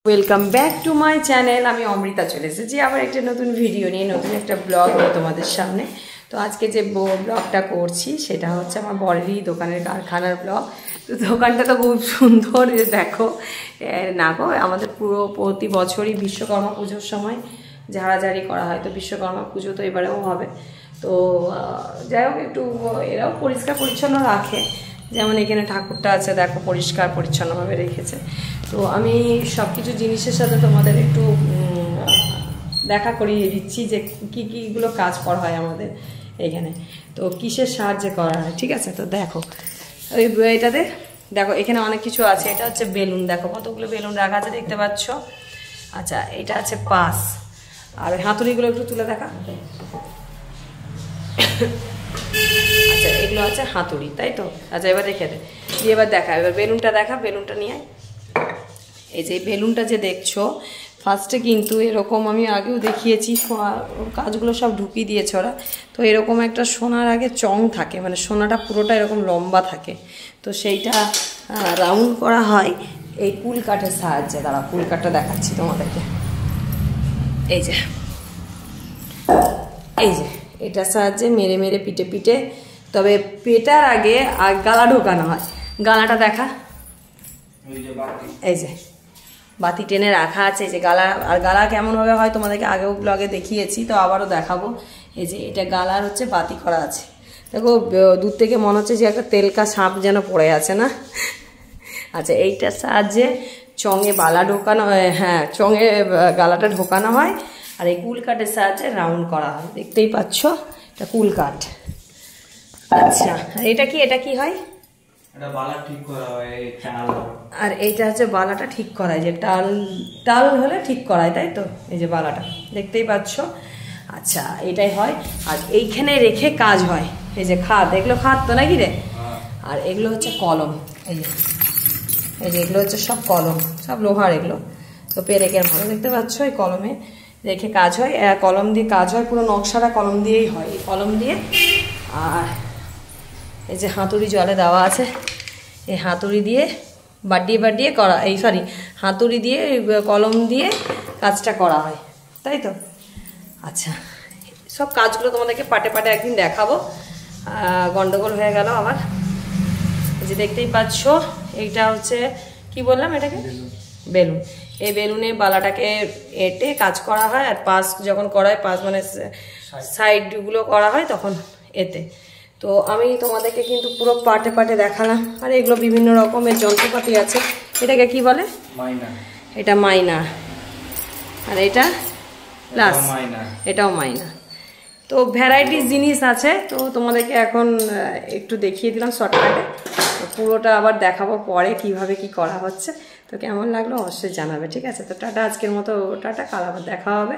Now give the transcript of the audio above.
Welcome back to my channel. আমি অমৃতা চলে এসেছি আবার একটা নতুন ভিডিও নিয়ে, নতুন একটা ব্লগ নিয়ে তোমাদের সামনে। তো আজকে যে ব্লগটা করছি সেটা হচ্ছে আমার বরেরই দোকানের কারখানার ব্লগ। তো দোকানটা তো খুব সুন্দর, দেখো না গো, আমাদের পুরো প্রতি বছরই বিশ্বকর্মা পুজোর সময় ঝাড়াঝাড়ি করা হয়। তো বিশ্বকর্মা পুজো তো এবারেও হবে। তো যাই হোক, একটু এরাও পরিষ্কার পরিচ্ছন্ন রাখে, যেমন এখানে ঠাকুরটা আছে দেখো, পরিষ্কার পরিচ্ছন্নভাবে রেখেছে। তো আমি সব কিছু জিনিসের সাথে তোমাদের একটু দেখা করিয়ে দিচ্ছি যে কীগুলো কাজ করা হয় আমাদের এখানে, তো কিসের সাহায্যে করা হয়। ঠিক আছে, তো দেখো ওই এটাতে দেখো এখানে অনেক কিছু আছে। এটা হচ্ছে বেলুন, দেখো কতগুলো বেলুন রাখা আছে দেখতে পাচ্ছ। আচ্ছা, এটা আছে পাস, আর ওই হাতুড়িগুলো একটু তুলে দেখা। আচ্ছা, এগুলো আছে হাতুড়ি, তাই তো। আচ্ছা, এবার রেখে দে, এবার দেখা, এবার বেলুনটা দেখা, বেলুনটা নিয়ে। এই যে বেলুনটা যে দেখছো, ফার্স্টে কিন্তু এরকম আমি আগেও দেখিয়েছি, কাজগুলো সব ঢুকিয়ে দিয়েছে ওরা। তো এরকম একটা সোনার আগে চং থাকে, মানে সোনাটা পুরোটা এরকম লম্বা থাকে, তো সেইটা রাউন্ড করা হয় এই কুল কাঠের সাহায্যে। দাঁড়া, কুল কাঠটা দেখাচ্ছি তোমাদেরকে। এই যে এটার সাহায্যে মেরে মেরে পিটে পিটে, তবে পেটার আগে গালা ঢোকানো হয়। গালাটা দেখা, এই যে বাতি টেনে রাখা আছে। এই যে গালা, আর গালা কেমনভাবে হয় তোমাদেরকে আগেও ব্লগে দেখিয়েছি, তো আবারও দেখাবো। এই যে এটা গালার হচ্ছে বাতি করা আছে, দেখো দূর থেকে মনে হচ্ছে যে একটা তেলকা সাপ যেন পড়ে আছে না। আচ্ছা, এইটার সাহায্যে চঙে বালা ঢোকানো, হ্যাঁ চঙে গালাটা ঢোকানো হয়। আর এই কুল কাঠের সাহায্যে রাউন্ড করা হয়, দেখতেই পাচ্ছ এটা কুল কাঠ। আচ্ছা, এটা কি হয়? আর এইটা হচ্ছে বালাটা ঠিক করায়, যে টাল হলে ঠিক করায়, তাই তো। এই যে বালাটা দেখতেই পাচ্ছ। আচ্ছা, এটাই হয়। আর এইখানে রেখে কাজ হয়। এই যে খাত, এগুলো খাত তো নাকি রে। আর এগুলো হচ্ছে কলম। এই যে এগুলো হচ্ছে সব কলম, সব লোহার এগুলো। তো পেরেকের মতো দেখতে পাচ্ছ, এই কলমে রেখে কাজ হয়। কলম দিয়ে কাজ হয়, পুরো নকশাটা কলম দিয়েই হয়, এই কলম দিয়ে। আর এই যে হাতুড়ি জলে দেওয়া আছে, এই হাতুড়ি দিয়ে বাডিয়ে করা, হাতুড়ি দিয়ে কলম দিয়ে কাজটা করা হয়, তাই তো। আচ্ছা, সব কাজগুলো তোমাদেরকে পাটে পাটে একদিন দেখাবো। গন্ডগোল হয়ে গেল আবার। এই যে দেখতেই পাচ্ছ, এইটা হচ্ছে কি বললাম, এটাকে বেলুন। এই বেলুনে বালাটাকে এঁটে কাজ করা হয়। আর পাস যখন করা হয়, পাস মানে সাইডগুলো করা হয় তখন এতে। তো আমি তোমাদেরকে কিন্তু পুরো পাটে পাটে দেখালাম। আর এগুলো বিভিন্ন রকমের যন্ত্রপাতি আছে। এটাকে কি বলে? মাইনা। এটা মাইনা। আর এটা প্লাস, এটাও মাইনা। তো ভ্যারাইটিস জিনিস আছে, তো তোমাদেরকে এখন একটু দেখিয়ে দিলাম শর্টকাটে। তো পুরোটা আবার দেখাবো পরে কিভাবে কি করা হচ্ছে। তো কেমন লাগলো অবশ্যই জানাবে, ঠিক আছে। তো টাটা, আজকের মতো টাটা, কাল আবার দেখা হবে।